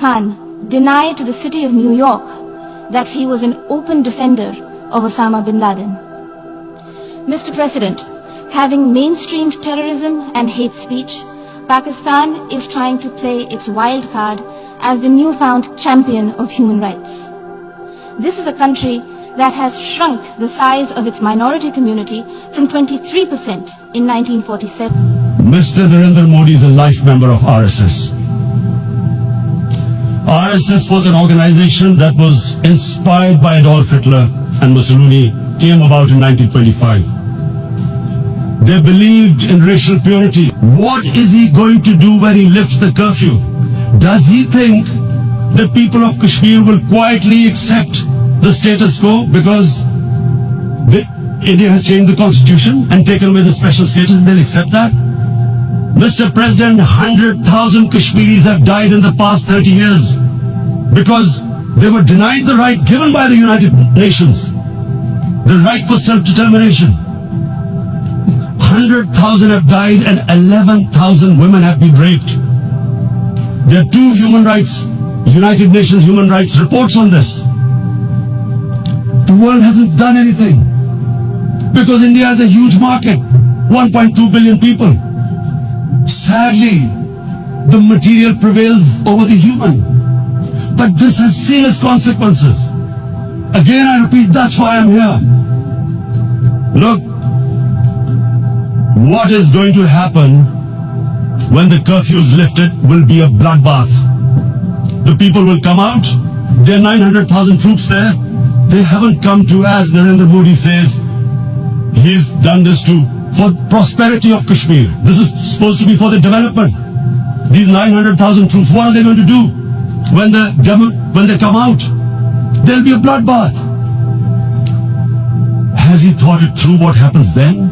Khan denied to the city of New York that he was an open defender of Osama bin Laden. Mr. President, having mainstreamed terrorism and hate speech, Pakistan is trying to play its wild card as the newfound champion of human rights. This is a country that has shrunk the size of its minority community from 23% in 1947. Mr. Narendra Modi is a life member of RSS. RSS was an organization that was inspired by Adolf Hitler and Mussolini, came about in 1925. They believed in racial purity. What is he going to do when he lifts the curfew? Does he think the people of Kashmir will quietly accept the status quo because India has changed the constitution and taken away the special status and they'll accept that? Mr. President, 100,000 Kashmiris have died in the past 30 years because they were denied the right given by the United Nations, the right for self-determination. 100,000 have died and 11,000 women have been raped. There are two United Nations human rights reports on this. The world hasn't done anything because India has a huge market, 1.2 billion people. Sadly, the material prevails over the human. But this has serious consequences. Again, I repeat, that's why I'm here. Look, what is going to happen when the curfew is lifted will be a bloodbath. The people will come out. There are 900,000 troops there. They haven't come to, as Narendra Modi says, he's done this for prosperity of Kashmir. This is supposed to be for the development. These 900,000 troops, what are they going to do when they come out? There'll be a bloodbath. Has he thought it through what happens then?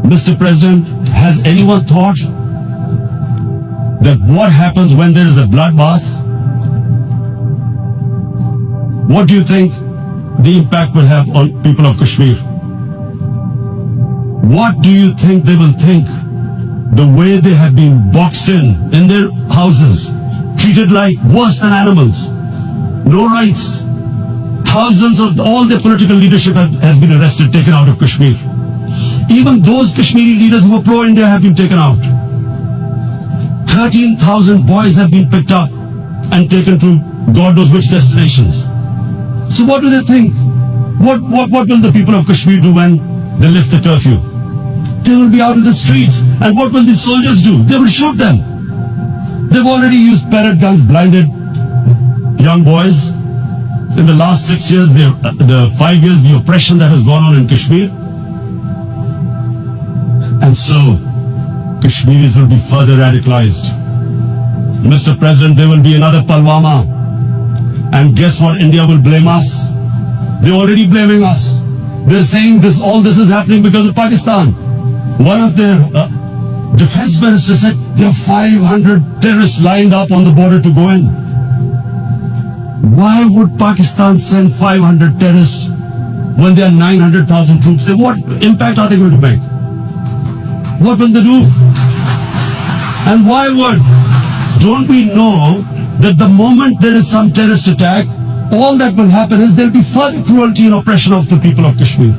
Mr. President, has anyone thought that what happens when there is a bloodbath? What do you think the impact will have on people of Kashmir? What do you think they will think? The way they have been boxed in their houses, treated like worse than animals, no rights. Thousands of all their political leadership has been arrested, taken out of Kashmir. Even those Kashmiri leaders who were pro-India have been taken out. 13,000 boys have been picked up and taken to God knows which destinations. So what do they think? What will the people of Kashmir do when they lift the curfew? They will be out in the streets. And what will these soldiers do? They will shoot them. They've already used pellet guns, blinded young boys. In the last 6 years, the 5 years, the oppression that has gone on in Kashmir. And so, Kashmiris will be further radicalized. Mr. President, there will be another Pulwama. And guess what? India will blame us. They're already blaming us. They're saying all this is happening because of Pakistan. One of their defense ministers said there are 500 terrorists lined up on the border to go in. Why would Pakistan send 500 terrorists when there are 900,000 troops? What impact are they going to make? What will they do? And why would? Don't we know that the moment there is some terrorist attack, all that will happen is there will be further cruelty and oppression of the people of Kashmir.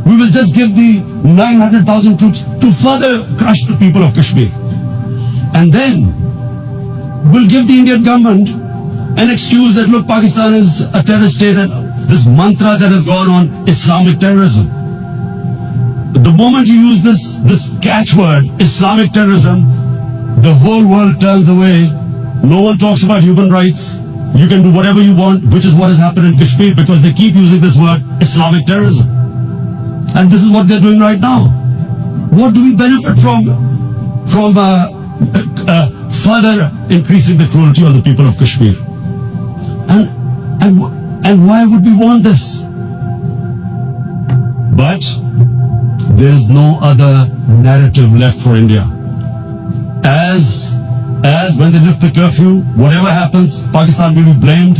We will just give the 900,000 troops to further crush the people of Kashmir. And then we'll give the Indian government an excuse that, look, Pakistan is a terrorist state, and this mantra that has gone on, Islamic terrorism. The moment you use this catchword, Islamic terrorism, the whole world turns away. No one talks about human rights. You can do whatever you want, which is what has happened in Kashmir, because they keep using this word, Islamic terrorism. And this is what they're doing right now. What do we benefit from further increasing the cruelty on the people of Kashmir? And why would we want this? But there is no other narrative left for India. As when they lift the curfew, whatever happens, Pakistan will be blamed,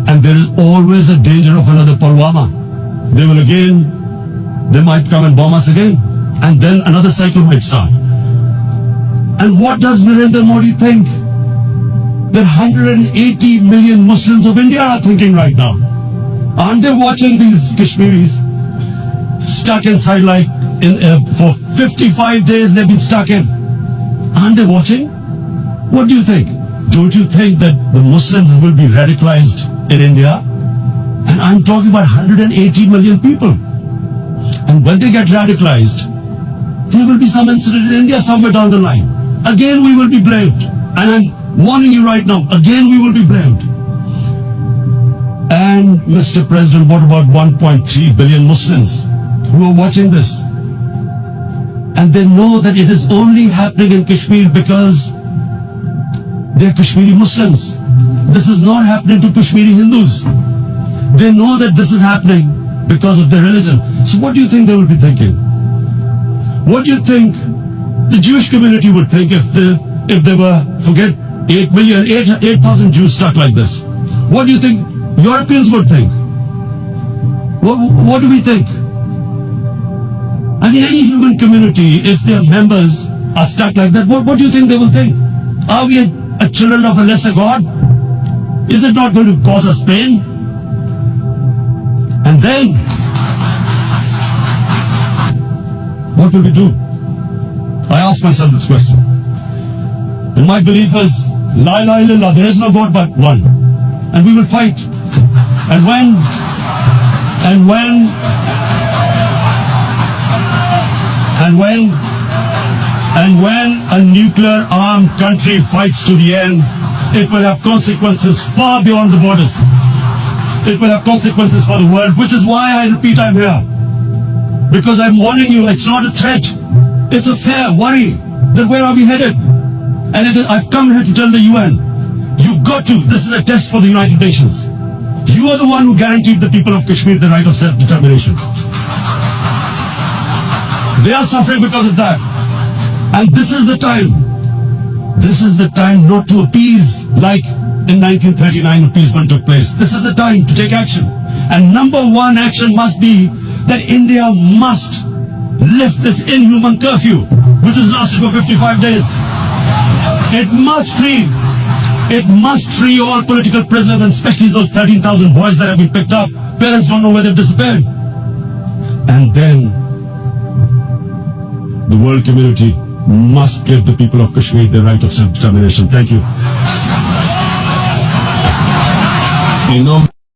and there is always a danger of another Pulwama. They might come and bomb us again, and then another cycle might start. And what does Narendra Modi think? that 180 million Muslims of India are thinking right now? Aren't they watching these Kashmiris stuck inside for 55 days they've been stuck in? Aren't they watching? What do you think? Don't you think that the Muslims will be radicalized in India? And I'm talking about 180 million people. And when they get radicalized, there will be some incident in India somewhere down the line. Again, we will be blamed. And I'm warning you right now, again we will be blamed. And Mr. President, what about 1.3 billion Muslims who are watching this? And they know that it is only happening in Kashmir because they're Kashmiri Muslims. This is not happening to Kashmiri Hindus. They know that this is happening because of their religion. So what do you think they will be thinking? What do you think the Jewish community would think if they were, forget 8,000 Jews stuck like this? What do you think Europeans would think? What do we think? I mean, any human community, if their members are stuck like that, what do you think they will think? Are we a children of a lesser God? Is it not going to cause us pain? And then, what will we do? I ask myself this question. And my belief is, La ilaha illallah, there is no God but one. And we will fight. And when a nuclear armed country fights to the end, it will have consequences far beyond the borders. It will have consequences for the world, which is why I repeat I'm here. Because I'm warning you, it's not a threat. It's a fair worry that where are we headed? And I've come here to tell the UN, you've got to, this is a test for the United Nations. You are the one who guaranteed the people of Kashmir the right of self-determination. They are suffering because of that. And this is the time. This is the time not to appease like in 1939 appeasement took place. This is the time to take action. And number one action must be that India must lift this inhuman curfew, which has lasted for 55 days. It must free all political prisoners, and especially those 13,000 boys that have been picked up. Parents don't know where they've disappeared. And then the world community must give the people of Kashmir the right of self-determination. Thank you.